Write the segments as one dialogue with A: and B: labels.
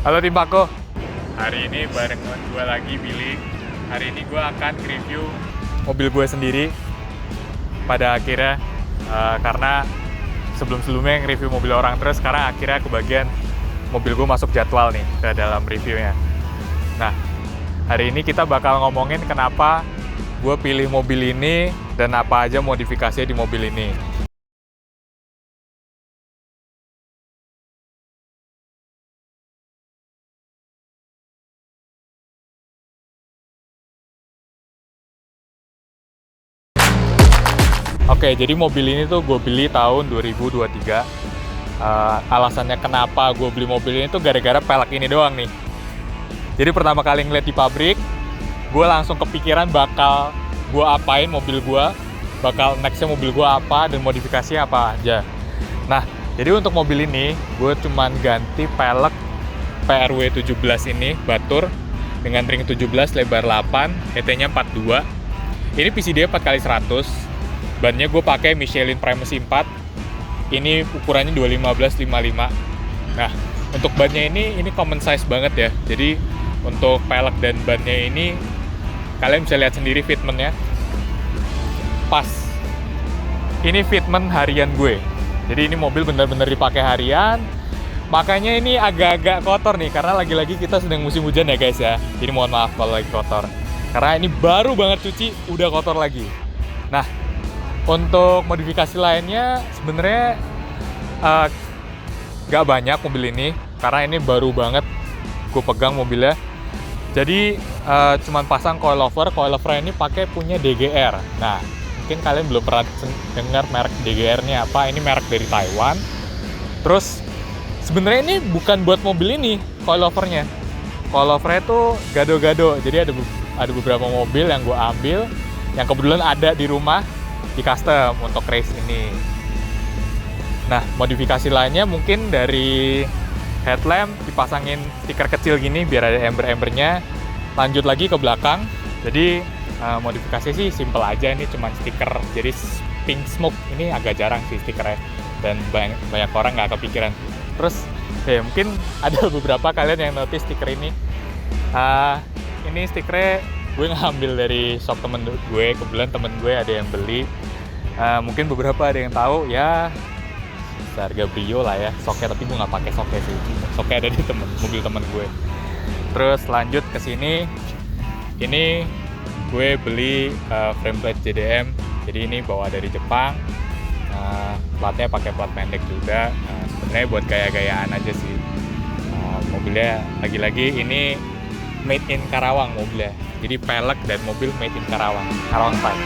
A: Halo tim Pako, hari ini bareng teman gue lagi, Billy. Hari ini gue akan review mobil gue sendiri pada akhirnya, karena sebelum-sebelumnya yang review mobil orang terus, sekarang akhirnya kebagian mobil gue masuk jadwal nih ke dalam reviewnya. Nah, hari ini kita bakal ngomongin kenapa gue pilih mobil ini dan apa aja modifikasinya di mobil ini. Oke, jadi mobil ini tuh gue beli tahun 2023. Alasannya kenapa gue beli mobil ini tuh gara-gara pelek ini doang nih. Jadi pertama kali ngeliat di pabrik, gue langsung kepikiran bakal gue apain mobil gue, bakal nextnya mobil gue apa, dan modifikasinya apa aja. Nah, jadi untuk mobil ini, gue cuman ganti pelek PRW 17 ini, Batur, dengan ring 17, lebar 8, ET-nya 42. Ini PCD 4x100. Bannya gue pakai Michelin Primacy 4. Ini ukurannya 215/55. Nah, untuk bannya ini common size banget ya. Jadi untuk pelek dan bannya ini kalian bisa lihat sendiri fitmentnya. Pas. Ini fitment harian gue. Jadi ini mobil benar-benar dipakai harian. Makanya ini agak-agak kotor nih, karena lagi-lagi kita sedang musim hujan ya guys ya. Jadi mohon maaf kalau lagi kotor. Karena ini baru banget cuci, udah kotor lagi. Nah, untuk modifikasi lainnya sebenarnya nggak banyak mobil ini, karena ini baru banget gue pegang mobilnya. Jadi cuman pasang coilover ini pakai punya DGR. Nah, mungkin kalian belum pernah dengar merek DGR-nya apa. Ini merek dari Taiwan. Terus sebenarnya ini bukan buat mobil ini coilovernya. Coilovernya tuh gado-gado. Jadi ada beberapa mobil yang gue ambil yang kebetulan ada di rumah, di custom untuk race ini. Nah, modifikasi lainnya mungkin dari headlamp dipasangin stiker kecil gini biar ada ember-embernya. Lanjut lagi ke belakang. Jadi modifikasi sih simple aja, ini cuman stiker. Jadi pink smoke ini agak jarang sih stikernya, dan banyak orang nggak kepikiran. Terus ya mungkin ada beberapa kalian yang notice stiker ini. Ini stikernya gue ngambil dari shop temen gue. Kebetulan temen gue ada yang beli. Mungkin beberapa ada yang tahu ya, harga Brio lah ya soknya, tapi gue nggak pakai soknya sih. Soknya ada di mobil temen gue. Terus lanjut ke sini, ini gue beli frame plate JDM. Jadi ini bawa dari Jepang. Platnya pakai plat pendek juga. Sebenarnya buat gaya-gayaan aja sih. Mobilnya lagi-lagi ini made in Karawang mobilnya. Jadi pelek dan mobil made in Karawang. Karawang Pride.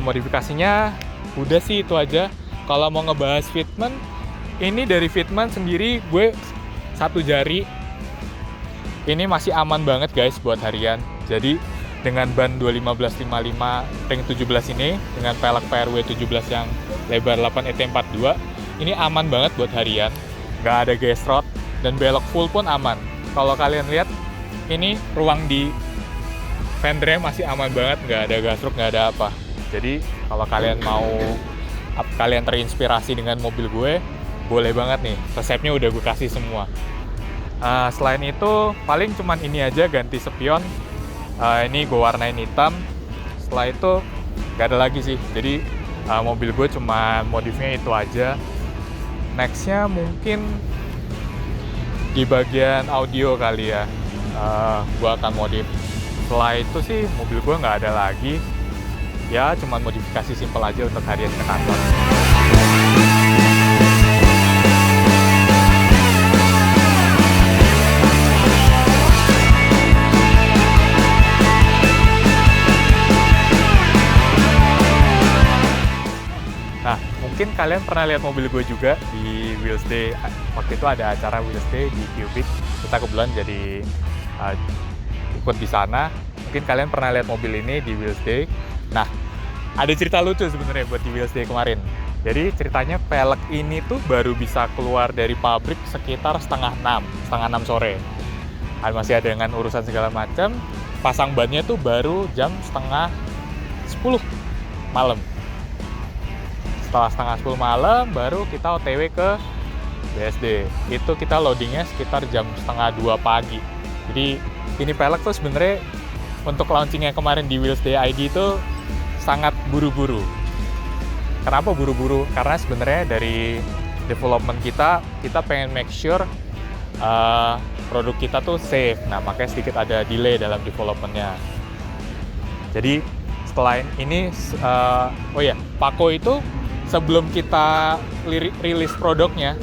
A: Modifikasinya udah sih itu aja. Kalau mau ngebahas fitment, ini dari fitment sendiri gue satu jari ini masih aman banget guys buat harian. Jadi dengan ban 215/55 ring 17 ini, dengan pelek PRW 17 yang lebar 8 ET42, ini aman banget buat harian. Nggak ada gesrot, dan belok full pun aman. Kalau kalian lihat, ini ruang di fendernya masih aman banget, nggak ada gasruk, nggak ada apa. Jadi kalau kalian terinspirasi dengan mobil gue, boleh banget nih. Resepnya udah gue kasih semua. Selain itu paling cuman ini aja, ganti spion. Ini gue warnain hitam. Setelah itu gak ada lagi sih. Jadi mobil gue cuma modifnya itu aja. Nextnya mungkin di bagian audio kali ya. Gue akan modif. Setelah itu sih mobil gue nggak ada lagi. Ya cuman modifikasi simpel aja untuk harian ke kantor. Nah, mungkin kalian pernah lihat mobil gue juga di Wheels Day. Waktu itu ada acara Wheels Day di Cubic. Kita kebetulan jadi ikut di sana. Mungkin kalian pernah lihat mobil ini di Wheels Day. Nah, ada cerita lucu sebenarnya buat di Wheels Day kemarin. Jadi ceritanya pelek ini tuh baru bisa keluar dari pabrik sekitar setengah 6 sore. Masih ada dengan urusan segala macam. Pasang bannya tuh baru jam setengah 10 malam. Setelah setengah 10 malam, baru kita OTW ke BSD. Itu kita loadingnya sekitar jam setengah 2 pagi. Jadi ini pelek tuh sebenarnya untuk launchingnya kemarin di Wheels Day ID itu sangat buru-buru. Kenapa buru-buru? Karena sebenarnya dari development kita pengen make sure produk kita tuh safe. Nah, makanya sedikit ada delay dalam developmentnya. Jadi setelah ini, Paco itu sebelum kita rilis produknya,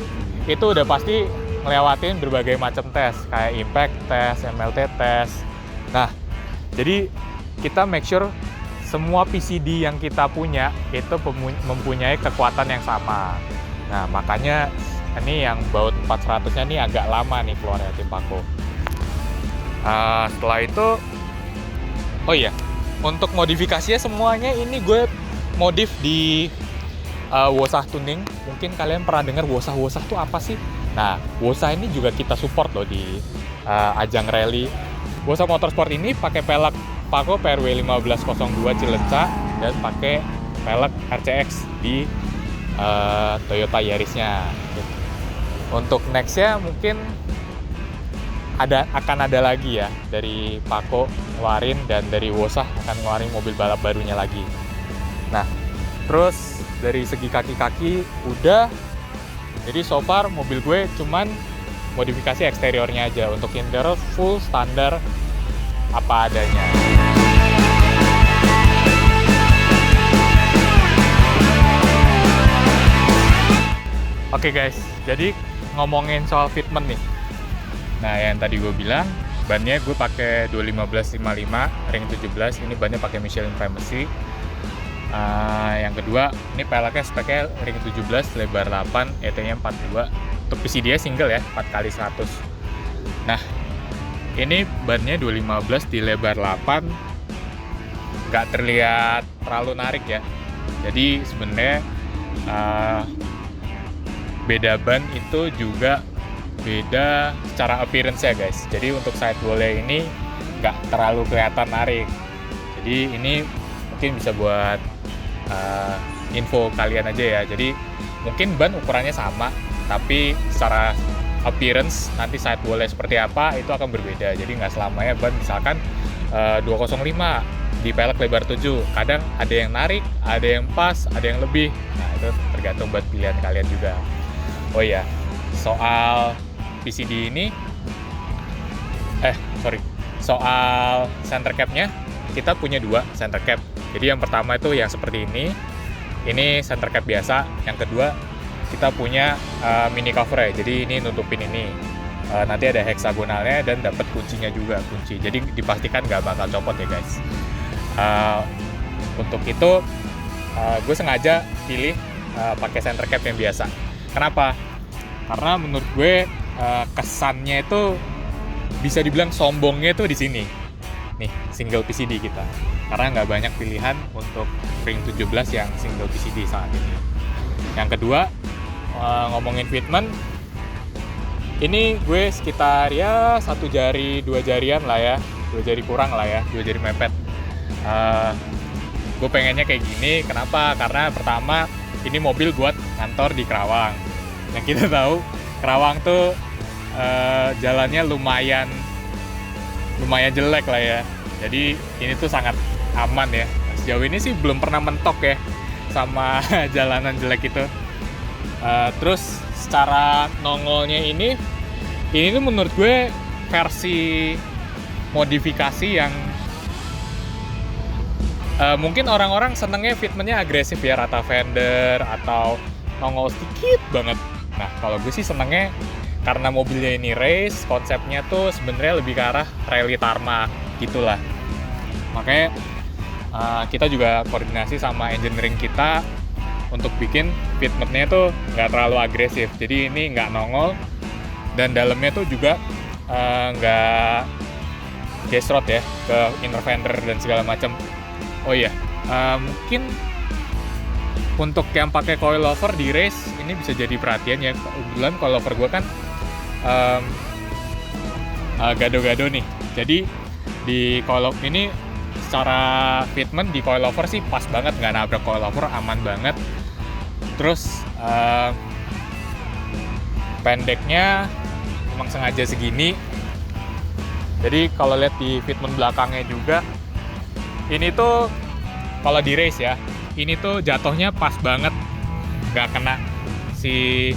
A: itu udah pasti ngelewatin berbagai macam tes, kayak impact test, MLT test. Nah, jadi kita make sure semua PCD yang kita punya itu mempunyai kekuatan yang sama. Nah, makanya ini yang baut 400-nya ini agak lama nih keluarnya tim Paco. Setelah itu, untuk modifikasinya semuanya ini gue modif di Wosah Tuning. Mungkin kalian pernah dengar Wosah tuh apa sih? Nah, Wosah ini juga kita support loh di ajang rally. Wosah Motorsport ini pakai pelek Paco PRW 1502 Cilenca dan pakai pelek RCX di Toyota Yarisnya. Untuk nextnya mungkin akan ada lagi ya, dari Paco ngeluarin dan dari Wosah akan ngeluarin mobil balap barunya lagi. Nah, terus dari segi kaki-kaki udah. Jadi so far mobil gue cuman modifikasi eksteriornya aja. Untuk interior full standar apa adanya. Oke guys, jadi ngomongin soal fitment nih. Nah, yang tadi gue bilang, bannya gue pakai 215/55 ring 17. Ini bannya pakai Michelin Primacy. Yang kedua, ini peleknya speknya ring 17 lebar 8, ET-nya 42. Untuk PCD-nya single ya, 4x100. Nah, ini bannya 215 di lebar 8, nggak terlihat terlalu narik ya. Jadi sebenarnya beda ban itu juga beda secara appearance ya guys. Jadi untuk sidewall-nya ini nggak terlalu kelihatan narik. Jadi ini mungkin bisa buat info kalian aja ya. Jadi mungkin ban ukurannya sama, tapi secara appearance nanti sidewall-nya seperti apa itu akan berbeda. Jadi nggak selamanya ban misalkan 205 di pelek lebar 7, kadang ada yang narik, ada yang pas, ada yang lebih. Nah, itu tergantung buat pilihan kalian juga. Oh iya, soal PCD ini soal center cap-nya, kita punya 2 center cap. Jadi yang pertama itu yang seperti ini center cap biasa. Yang kedua kita punya mini cover ya, jadi ini nutupin ini. Nanti ada heksagonalnya dan dapat kuncinya juga, kunci. Jadi dipastikan nggak bakal copot ya guys. Untuk itu gue sengaja pilih pakai center cap yang biasa. Kenapa? Karena menurut gue kesannya itu bisa dibilang sombongnya itu di sini. Nih, single PCD kita. Karena nggak banyak pilihan untuk ring 17 yang single PCD saat ini. Yang kedua, ngomongin fitment, ini gue sekitar ya 1 jari 2 jarian lah ya, 2 jari kurang lah ya, 2 jari mepet. Gue pengennya kayak gini. Kenapa? Karena pertama ini mobil buat kantor di Kerawang. Yang kita tahu Kerawang tuh jalannya lumayan jelek lah ya. Jadi ini tuh sangat aman ya. Sejauh ini sih belum pernah mentok ya sama jalanan jelek itu. Terus secara nongolnya ini tuh menurut gue versi modifikasi yang mungkin orang-orang senengnya fitmentnya agresif ya, rata fender atau nongol sedikit banget. Nah, kalau gue sih senengnya karena mobilnya ini race, konsepnya tuh sebenarnya lebih ke arah rally tarmac gitulah. Makanya kita juga koordinasi sama engineering kita untuk bikin fitmentnya tuh nggak terlalu agresif. Jadi ini nggak nongol dan dalamnya tuh juga nggak gesrot ya ke inner fender dan segala macam. Oh iya, mungkin untuk yang pakai coilover di race ini bisa jadi perhatian ya. Kebetulan coilover gue kan gado-gado nih. Jadi di coilover ini secara fitment di coilover sih pas banget, nggak nabrak coilover, aman banget. Terus pendeknya memang sengaja segini. Jadi kalau lihat di fitment belakangnya juga, ini tuh kalau di race ya, ini tuh jatuhnya pas banget, nggak kena si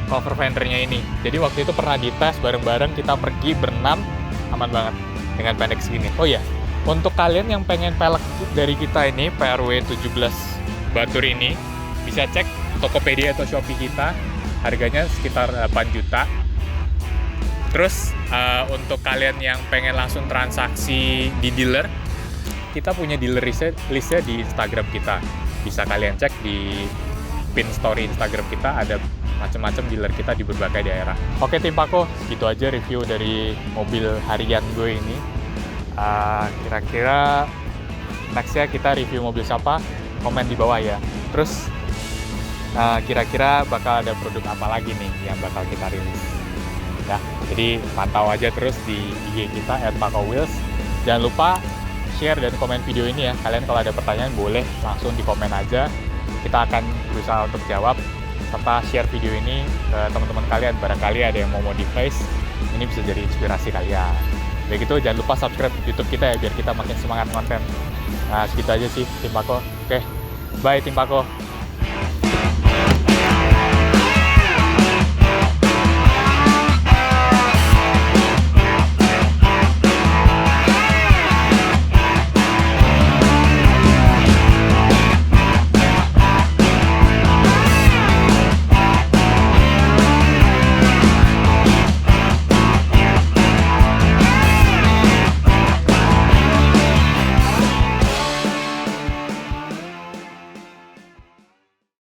A: cover fendernya ini. Jadi waktu itu pernah dites bareng-bareng, kita pergi berenam, aman banget dengan pendek segini. Oh ya, untuk kalian yang pengen pelek dari kita ini, PRW 17 Batur ini, bisa cek Tokopedia atau Shopee kita, harganya sekitar 8 juta. Terus untuk kalian yang pengen langsung transaksi di dealer, kita punya dealer listnya di Instagram kita. Bisa kalian cek di pin story Instagram kita, ada macam-macam dealer kita di berbagai daerah. Oke tim Pako, segitu aja review dari mobil harian gue ini. Kira-kira nextnya kita review mobil siapa? Komen di bawah ya. Terus kira-kira bakal ada produk apa lagi nih yang bakal kita rilis. Ya, jadi pantau aja terus di IG kita @pakowheels. Jangan lupa share dan komen video ini ya. Kalian kalau ada pertanyaan boleh langsung di komen aja. Kita akan berusaha untuk jawab, serta share video ini ke teman-teman kalian. Barangkali ada yang mau modify, ini bisa jadi inspirasi kalian. Begitu, jangan lupa subscribe YouTube kita ya, biar kita makin semangat konten. Nah, segitu aja sih tim Pako. Oke, bye tim Pako.